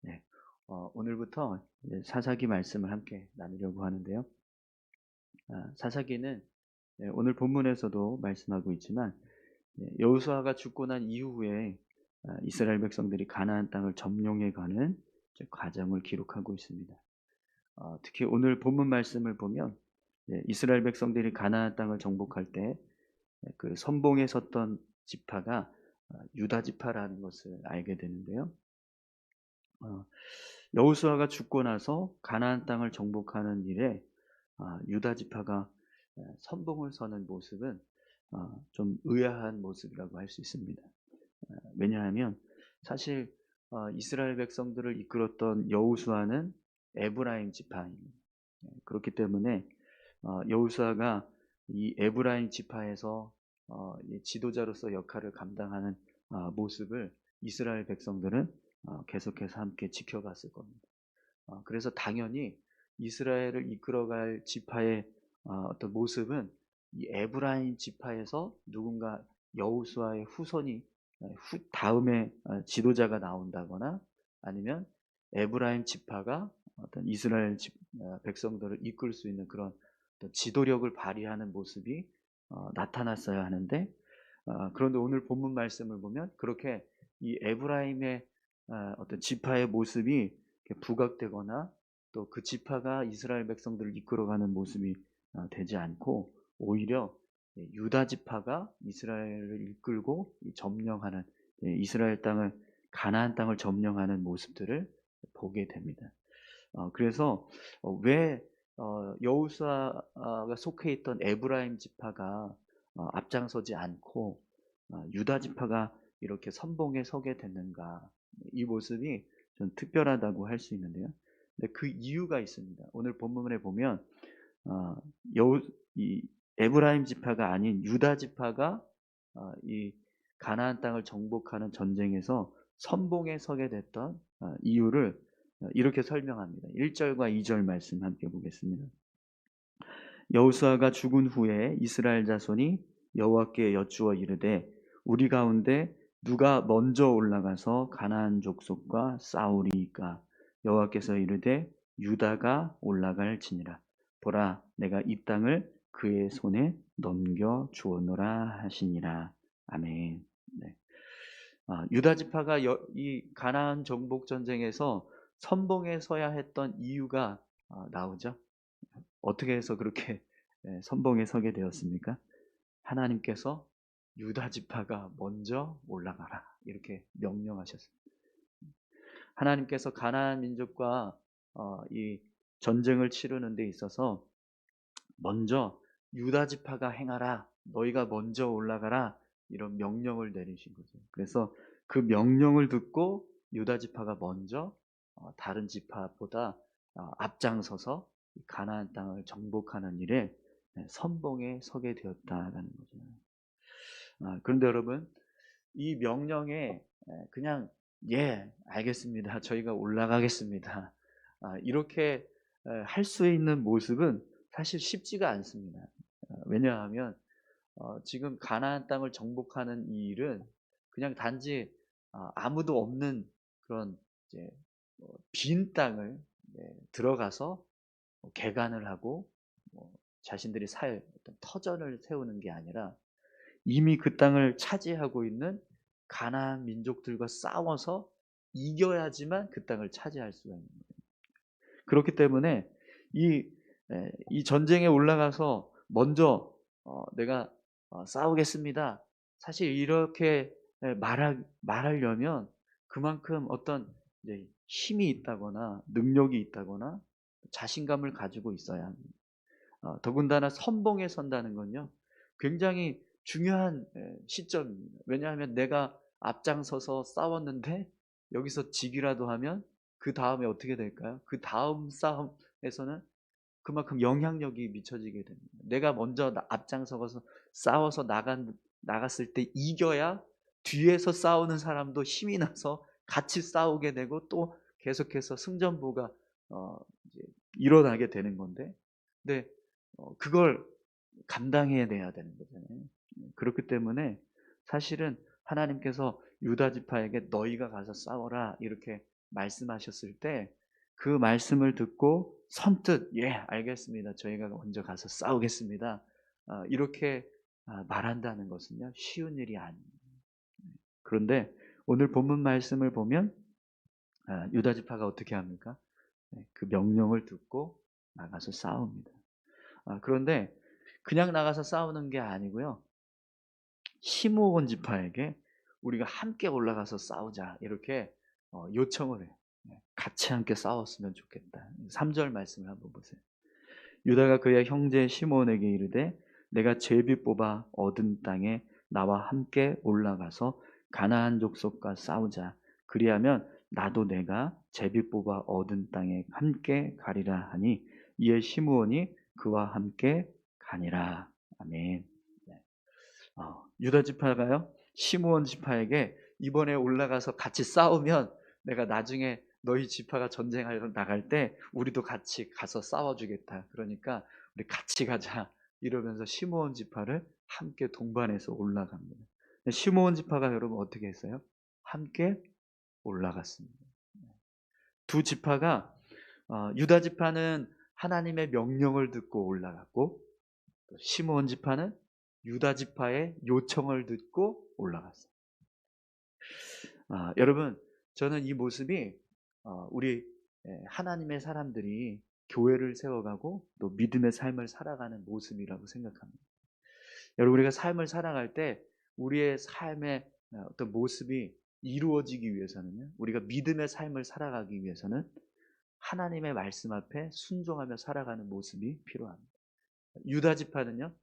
네. 오늘부터 이제 사사기 말씀을 함께 나누려고 하는데요. 사사기는 오늘 본문에서도 말씀하고 있지만 여호수아가 죽고 난 이후에 이스라엘 백성들이 가나안 땅을 점령해 가는 이제 과정을 기록하고 있습니다. 특히 오늘 본문 말씀을 보면 이스라엘 백성들이 가나안 땅을 정복할 때 그 선봉에 섰던 지파가 유다 지파라는 것을 알게 되는데요. 어, 여호수아가 죽고 나서 가나안 땅을 정복하는 일에 유다 지파가 선봉을 서는 모습은 좀 의아한 모습이라고 할 수 있습니다. 왜냐하면 사실 이스라엘 백성들을 이끌었던 여호수아는 에브라임 지파입니다. 그렇기 때문에 여호수아가 이 에브라임 지파에서 이 지도자로서 역할을 감당하는 모습을 이스라엘 백성들은 계속해서 함께 지켜봤을 겁니다. 그래서 당연히 이스라엘을 이끌어갈 지파의 어떤 모습은 이 에브라임 지파에서 누군가 여호수아의 후손이 다음에 지도자가 나온다거나 아니면 에브라임 지파가 어떤 이스라엘 백성들을 이끌 수 있는 그런 어떤 지도력을 발휘하는 모습이 나타났어야 하는데 그런데 오늘 본문 말씀을 보면 그렇게 이 에브라임의 어떤 지파의 모습이 부각되거나 또 그 지파가 이스라엘 백성들을 이끌어가는 모습이 되지 않고 오히려 유다 지파가 이스라엘을 이끌고 점령하는 이스라엘 땅을 가나안 땅을 점령하는 모습들을 보게 됩니다. 그래서 왜 여호수아가 속해 있던 에브라임 지파가 앞장서지 않고 유다 지파가 이렇게 선봉에 서게 됐는가? 이 모습이 좀 특별하다고 할 수 있는데요. 근데 그 이유가 있습니다. 오늘 본문에 보면 어, 여호 이 에브라임 지파가 아닌 유다 지파가 이 가나안 땅을 정복하는 전쟁에서 선봉에 서게 됐던 이유를 이렇게 설명합니다. 1절과 2절 말씀 함께 보겠습니다. 여호수아가 죽은 후에 이스라엘 자손이 여호와께 여쭈어 이르되 우리 가운데 누가 먼저 올라가서 가나안 족속과 싸우리이까 여호와께서 이르되 유다가 올라갈지니라 보라 내가 이 땅을 그의 손에 넘겨 주었노라 하시니라 아멘. 네. 유다 지파가 이 가나안 정복 전쟁에서 선봉에 서야 했던 이유가 나오죠. 어떻게 해서 그렇게 선봉에 서게 되었습니까? 하나님께서 유다 지파가 먼저 올라가라 이렇게 명령하셨습니다. 하나님께서 가나안 민족과 이 전쟁을 치르는 데 있어서 먼저 유다 지파가 행하라, 너희가 먼저 올라가라 이런 명령을 내리신 거죠. 그래서 그 명령을 듣고 유다 지파가 먼저 다른 지파보다 앞장서서 가나안 땅을 정복하는 일에 선봉에 서게 되었다라는 거죠. 그런데 여러분, 이 명령에 그냥 알겠습니다. 저희가 올라가겠습니다. 이렇게 할 수 있는 모습은 사실 쉽지가 않습니다. 왜냐하면 지금 가나안 땅을 정복하는 이 일은 그냥 단지 아무도 없는 그런 이제 빈 땅을 들어가서 개간을 하고 자신들이 살 어떤 터전을 세우는 게 아니라 이미 그 땅을 차지하고 있는 가나안 민족들과 싸워서 이겨야지만 그 땅을 차지할 수가 있는 거예요. 그렇기 때문에 이, 이 전쟁에 올라가서 먼저 내가 싸우겠습니다. 사실 이렇게 말하려면 그만큼 어떤 힘이 있다거나 능력이 있다거나 자신감을 가지고 있어야 합니다. 더군다나 선봉에 선다는 건요, 굉장히 중요한 시점입니다. 왜냐하면 내가 앞장서서 싸웠는데 여기서 지기라도 하면 그 다음에 어떻게 될까요? 그 다음 싸움에서는 그만큼 영향력이 미쳐지게 됩니다. 내가 먼저 앞장서서 싸워서 나갔을 때 이겨야 뒤에서 싸우는 사람도 힘이 나서 같이 싸우게 되고 또 계속해서 승전보가 이제 일어나게 되는 건데, 근데 그걸 감당해내야 되는 거잖아요. 그렇기 때문에 사실은 하나님께서 유다 지파에게 너희가 가서 싸워라 이렇게 말씀하셨을 때 그 말씀을 듣고 선뜻 "예, 알겠습니다. 저희가 먼저 가서 싸우겠습니다." 이렇게 말한다는 것은요, 쉬운 일이 아닙니다. 그런데 오늘 본문 말씀을 보면 유다 지파가 어떻게 합니까? 네, 그 명령을 듣고 나가서 싸웁니다. 그런데 그냥 나가서 싸우는 게 아니고요. 시므온 지파에게 "우리가 함께 올라가서 싸우자." 이렇게 요청을 해요. 네, 같이 함께 싸웠으면 좋겠다. 3절 말씀을 한번 보세요. 유다가 그의 형제 시므온에게 이르되 내가 제비 뽑아 얻은 땅에 나와 함께 올라가서 가나안 족속과 싸우자. 그리하면 나도 내가 제비 뽑아 얻은 땅에 함께 가리라 하니 이에 시므온이 그와 함께 가니라. 아멘. 네. 유다 지파가요, 시므온 지파에게 이번에 올라가서 같이 싸우면 내가 나중에 너희 지파가 전쟁하러 나갈 때 우리도 같이 가서 싸워주겠다. 그러니까 우리 같이 가자. 이러면서 시므온 지파를 함께 동반해서 올라갑니다. 시므온 지파가 여러분 어떻게 했어요? 함께 올라갔습니다. 두 지파가 유다 지파는 하나님의 명령을 듣고 올라갔고 시므온 지파는 유다 지파의 요청을 듣고 올라갔어요. 여러분, 저는 이 모습이 우리 하나님의 사람들이 교회를 세워가고 또 믿음의 삶을 살아가는 모습이라고 생각합니다. 여러분, 우리가 삶을 살아갈 때 우리의 삶의 어떤 모습이 이루어지기 위해서는요, 우리가 믿음의 삶을 살아가기 위해서는 하나님의 말씀 앞에 순종하며 살아가는 모습이 필요합니다. 유다 지파는요,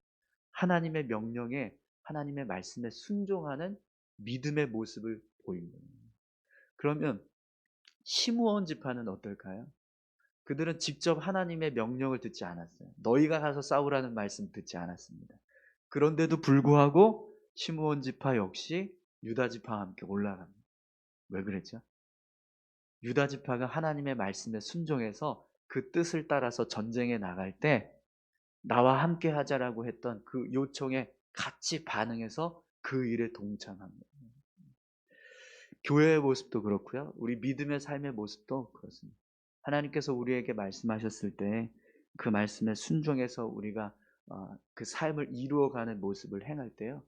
하나님의 명령에, 하나님의 말씀에 순종하는 믿음의 모습을 보입니다. 그러면 시므온 지파는 어떨까요? 그들은 직접 하나님의 명령을 듣지 않았어요. 너희가 가서 싸우라는 말씀 듣지 않았습니다. 그런데도 불구하고 시므온 지파 역시 유다 지파와 함께 올라갑니다. 왜 그랬죠? 유다 지파가 하나님의 말씀에 순종해서 그 뜻을 따라서 전쟁에 나갈 때 나와 함께 하자라고 했던 그 요청에 같이 반응해서 그 일에 동참합니다. 교회의 모습도 그렇고요. 우리 믿음의 삶의 모습도 그렇습니다. 하나님께서 우리에게 말씀하셨을 때 그 말씀에 순종해서 우리가 그 삶을 이루어가는 모습을 행할 때요,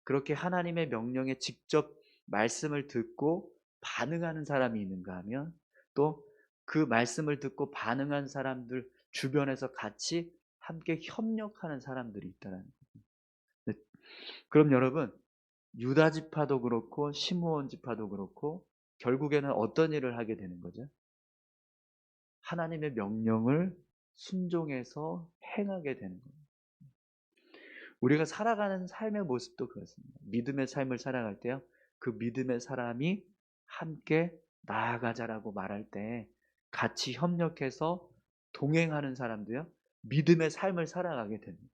그렇게 하나님의 명령에 직접 말씀을 듣고 반응하는 사람이 있는가 하면 또 그 말씀을 듣고 반응한 사람들 주변에서 같이 함께 협력하는 사람들이 있다는 거죠. 네, 그럼 여러분, 유다 지파도 그렇고 시므온 지파도 그렇고 결국에는 어떤 일을 하게 되는 거죠? 하나님의 명령을 순종해서 행하게 되는 겁니다. 우리가 살아가는 삶의 모습도 그렇습니다. 믿음의 삶을 살아갈 때요, 그 믿음의 사람이 함께 나아가자라고 말할 때 같이 협력해서 동행하는 사람도요, 믿음의 삶을 살아가게 됩니다.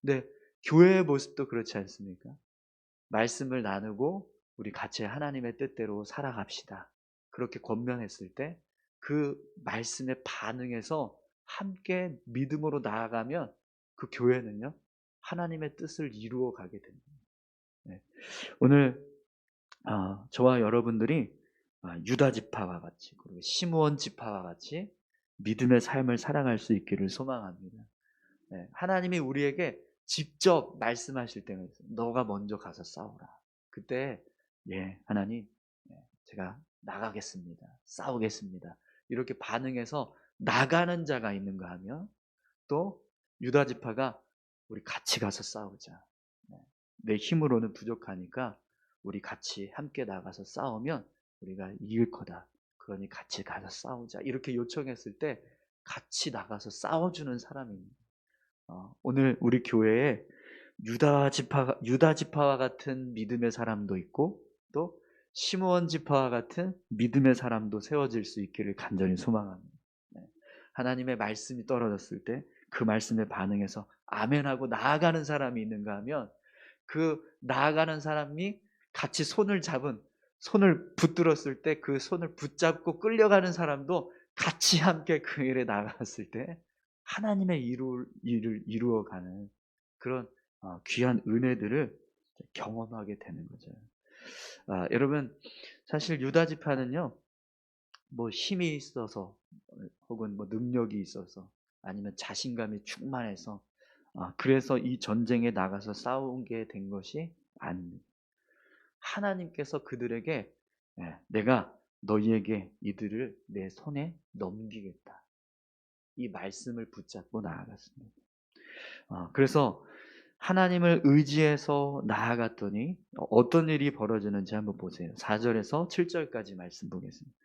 근데 교회의 모습도 그렇지 않습니까? 말씀을 나누고 우리 같이 하나님의 뜻대로 살아갑시다. 그렇게 권면했을 때 그 말씀에 반응해서 함께 믿음으로 나아가면 그 교회는요, 하나님의 뜻을 이루어 가게 됩니다. 네. 오늘 저와 여러분들이 유다 지파와 같이 그리고 시므온 지파와 같이 믿음의 삶을 살아갈 수 있기를 소망합니다. 네. 하나님이 우리에게 직접 말씀하실 때가 있어요. 너가 먼저 가서 싸우라. 그때 예, 하나님, 제가 나가겠습니다. 싸우겠습니다. 이렇게 반응해서 나가는 자가 있는가 하면 또 유다 지파가 우리 같이 가서 싸우자. 네. 내 힘으로는 부족하니까 우리 같이 함께 나가서 싸우면 우리가 이길 거다. 그러니 같이 가서 싸우자. 이렇게 요청했을 때 같이 나가서 싸워주는 사람입니다. 오늘 우리 교회에 유다 지파와 같은 믿음의 사람도 있고 또 시므온 지파와 같은 믿음의 사람도 세워질 수 있기를 간절히 소망합니다. 네. 하나님의 말씀이 떨어졌을 때 그 말씀에 반응해서 아멘하고 나아가는 사람이 있는가 하면 그 나아가는 사람이 같이 손을 붙들었을 때 그 손을 붙잡고 끌려가는 사람도 같이 함께 그 일에 나갔을 때 하나님의 일을 이루어가는 그런 귀한 은혜들을 경험하게 되는 거죠. 여러분, 사실 유다 지파는요, 뭐 힘이 있어서 혹은 뭐 능력이 있어서 아니면 자신감이 충만해서 그래서 이 전쟁에 나가서 싸운 게 된 것이 아닙니다. 하나님께서 그들에게 내가 너희에게 이들을 내 손에 넘기겠다. 이 말씀을 붙잡고 나아갔습니다. 그래서 하나님을 의지해서 나아갔더니 어떤 일이 벌어지는지 한번 보세요. 4절에서 7절까지 말씀 보겠습니다.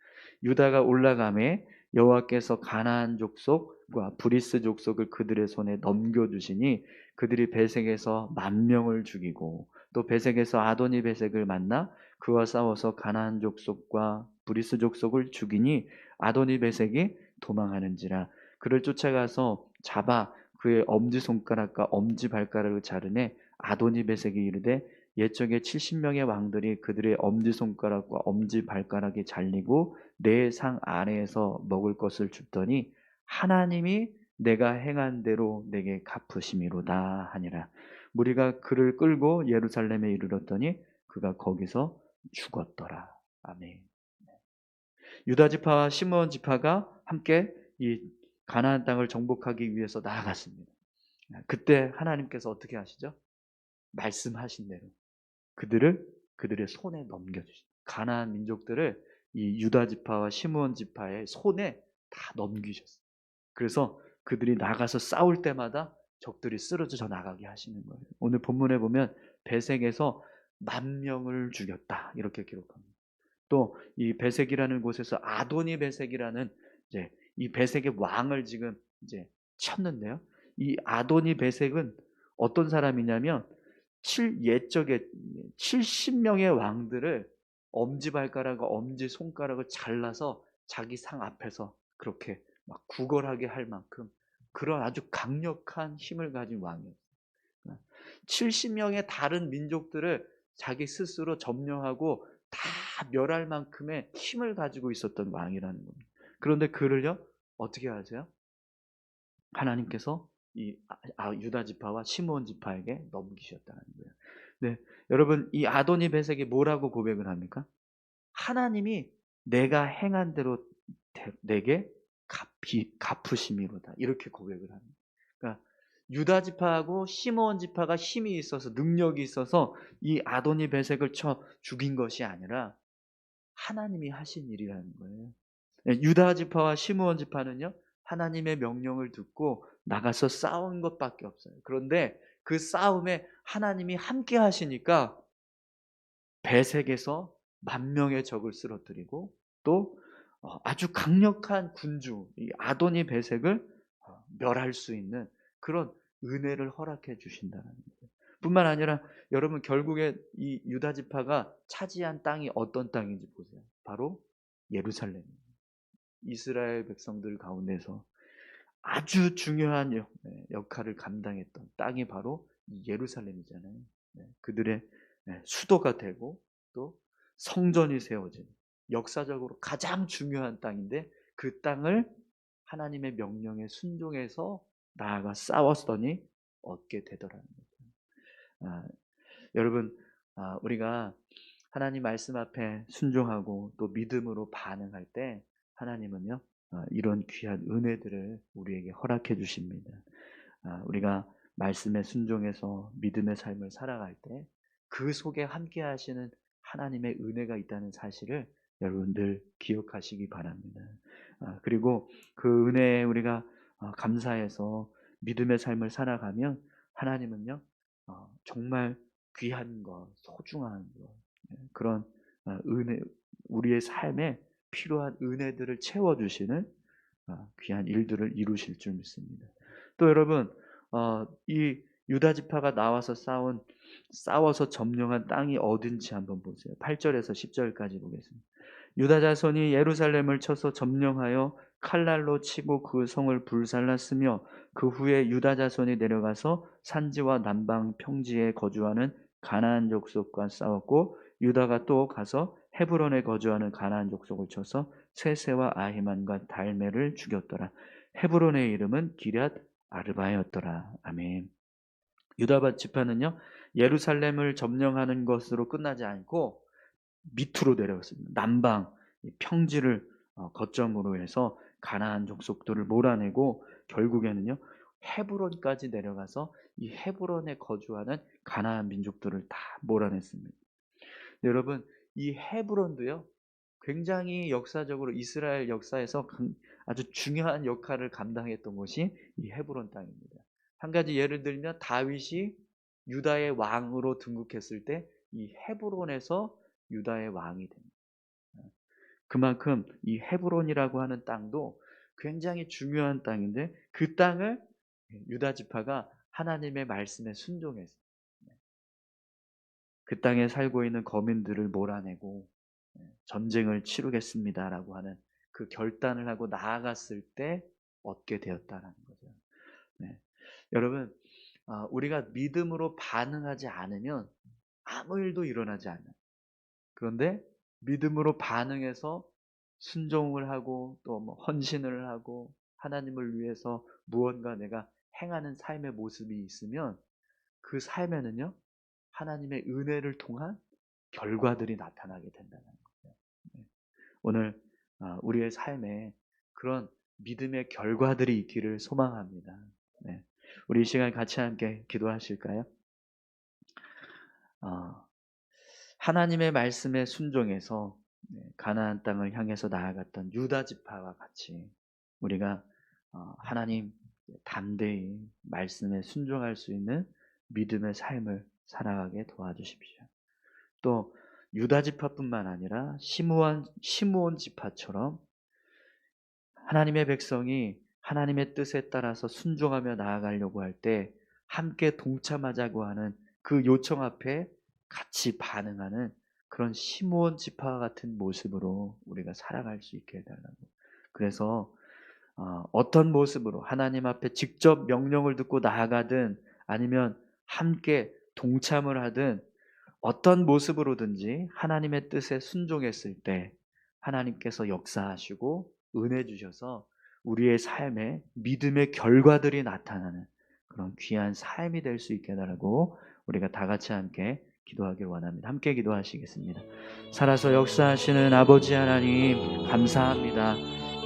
유다가 올라가매 여호와께서 가나안 족속과 브리스 족속을 그들의 손에 넘겨주시니 그들이 베색에서 10,000명을 죽이고 또 베색에서 아도니 베색을 만나 그와 싸워서 가나안 족속과 브리스 족속을 죽이니 아도니 베색이 도망하는지라 그를 쫓아가서 잡아 그의 엄지손가락과 엄지발가락을 자르매 아도니 베색이 이르되 옛적에 70명의 왕들이 그들의 엄지손가락과 엄지발가락이 잘리고 내 상 아래에서 먹을 것을 줍더니 하나님이 내가 행한 대로 내게 갚으심이로다 하니라. 무리가 그를 끌고 예루살렘에 이르렀더니 그가 거기서 죽었더라. 아멘. 유다 지파와 시므온 지파가 함께 이 가나안 땅을 정복하기 위해서 나아갔습니다. 그때 하나님께서 어떻게 하시죠? 말씀하신 대로 그들의 손에 넘겨주시죠. 가나안 민족들을 이 유다 지파와 시므온 지파의 손에 다 넘기셨어요. 그래서 그들이 나가서 싸울 때마다 적들이 쓰러져 나가게 하시는 거예요. 오늘 본문에 보면 베색에서 10,000명을 죽였다 이렇게 기록합니다. 또 이 베색이라는 곳에서 아도니 베색이라는 이제 이 베색의 왕을 지금 이제 쳤는데요. 이 아도니 베색은 어떤 사람이냐면 옛적에 70명의 왕들을 엄지발가락과 엄지손가락을 잘라서 자기 상 앞에서 그렇게 막 구걸하게 할 만큼 그런 아주 강력한 힘을 가진 왕이었어요. 70명의 다른 민족들을 자기 스스로 점령하고 다 멸할 만큼의 힘을 가지고 있었던 왕이라는 겁니다. 그런데 그를요 어떻게 하세요? 하나님께서 이 유다 지파와 시므온 지파에게 넘기셨다는 거예요. 네, 여러분 이 아도니 베색이 뭐라고 고백을 합니까? 하나님이 내가 행한 대로 내게 갚으심이로다 이렇게 고백을 합니다. 그러니까 유다 지파하고 시므온 지파가 힘이 있어서 능력이 있어서 이 아도니 베색을 쳐 죽인 것이 아니라 하나님이 하신 일이라는 거예요. 유다 지파와 시므온 지파는요 하나님의 명령을 듣고 나가서 싸운 것밖에 없어요. 그런데 그 싸움에 하나님이 함께 하시니까 베색에서 10,000명의 적을 쓰러뜨리고 또 아주 강력한 군주 이 아도니 베색을 멸할 수 있는 그런 은혜를 허락해 주신다는 거예요. 뿐만 아니라 여러분 결국에 이 유다 지파가 차지한 땅이 어떤 땅인지 보세요. 바로 예루살렘입니다. 이스라엘 백성들 가운데서 아주 중요한 역할을 감당했던 땅이 바로 예루살렘이잖아요. 그들의 수도가 되고 또 성전이 세워진 역사적으로 가장 중요한 땅인데 그 땅을 하나님의 명령에 순종해서 나아가 싸웠더니 얻게 되더라는 거죠. 여러분 우리가 하나님 말씀 앞에 순종하고 또 믿음으로 반응할 때 하나님은요 이런 귀한 은혜들을 우리에게 허락해 주십니다. 우리가 말씀에 순종해서 믿음의 삶을 살아갈 때 그 속에 함께 하시는 하나님의 은혜가 있다는 사실을 여러분들 기억하시기 바랍니다. 그리고 그 은혜에 우리가 감사해서 믿음의 삶을 살아가면 하나님은요 정말 귀한 것, 소중한 것 그런 은혜 우리의 삶에 필요한 은혜들을 채워주시는 귀한 일들을 이루실 줄 믿습니다. 또 여러분 이 유다 지파가 나와서 싸워서 점령한 땅이 어딘지 한번 보세요. 8절에서 10절까지 보겠습니다. 유다 자손이 예루살렘을 쳐서 점령하여 칼날로 치고 그 성을 불살랐으며 그 후에 유다 자손이 내려가서 산지와 남방 평지에 거주하는 가나안 족속과 싸웠고 유다가 또 가서 헤브론에 거주하는 가나안 족속을 쳐서 세세와 아히만과 달메를 죽였더라. 헤브론의 이름은 기럇 아르바였더라. 아멘. 유다 지파는요 예루살렘을 점령하는 것으로 끝나지 않고 밑으로 내려갔습니다. 남방 평지를 거점으로 해서 가나안 족속들을 몰아내고 결국에는요 헤브론까지 내려가서 이 헤브론에 거주하는 가나안 민족들을 다 몰아냈습니다. 여러분, 이 헤브론도요 굉장히 역사적으로 이스라엘 역사에서 아주 중요한 역할을 감당했던 곳이 이 헤브론 땅입니다. 한 가지 예를 들면 다윗이 유다의 왕으로 등극했을 때 이 헤브론에서 유다의 왕이 됩니다. 그만큼 이 헤브론이라고 하는 땅도 굉장히 중요한 땅인데 그 땅을 유다 지파가 하나님의 말씀에 순종해서 그 땅에 살고 있는 거민들을 몰아내고 전쟁을 치르겠습니다라고 하는 그 결단을 하고 나아갔을 때 얻게 되었다라는 거죠. 네. 여러분, 우리가 믿음으로 반응하지 않으면 아무 일도 일어나지 않아요. 그런데 믿음으로 반응해서 순종을 하고 또 뭐 헌신을 하고 하나님을 위해서 무언가 내가 행하는 삶의 모습이 있으면 그 삶에는요 하나님의 은혜를 통한 결과들이 나타나게 된다는 거예요. 네. 오늘 우리의 삶에 그런 믿음의 결과들이 있기를 소망합니다. 네. 우리 이 시간 같이 함께 기도하실까요? 하나님의 말씀에 순종해서 가나안 땅을 향해서 나아갔던 유다 지파와 같이 우리가 하나님 담대히 말씀에 순종할 수 있는 믿음의 삶을 살아가게 도와주십시오. 또 유다 지파뿐만 아니라 시므온 지파처럼 하나님의 백성이 하나님의 뜻에 따라서 순종하며 나아가려고 할 때 함께 동참하자고 하는 그 요청 앞에 같이 반응하는 그런 시므온 지파와 같은 모습으로 우리가 살아갈 수 있게 해달라고. 그래서 어떤 모습으로 하나님 앞에 직접 명령을 듣고 나아가든 아니면 함께 동참을 하든 어떤 모습으로든지 하나님의 뜻에 순종했을 때 하나님께서 역사하시고 은혜 주셔서 우리의 삶에 믿음의 결과들이 나타나는 그런 귀한 삶이 될 수 있게 해달라고 우리가 다 같이 함께 기도하길 원합니다. 함께 기도하시겠습니다. 살아서 역사하시는 아버지 하나님 감사합니다.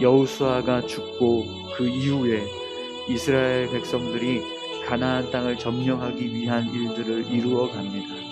여호수아가 죽고 그 이후에 이스라엘 백성들이 가나안 땅을 점령하기 위한 일들을 이루어 갑니다.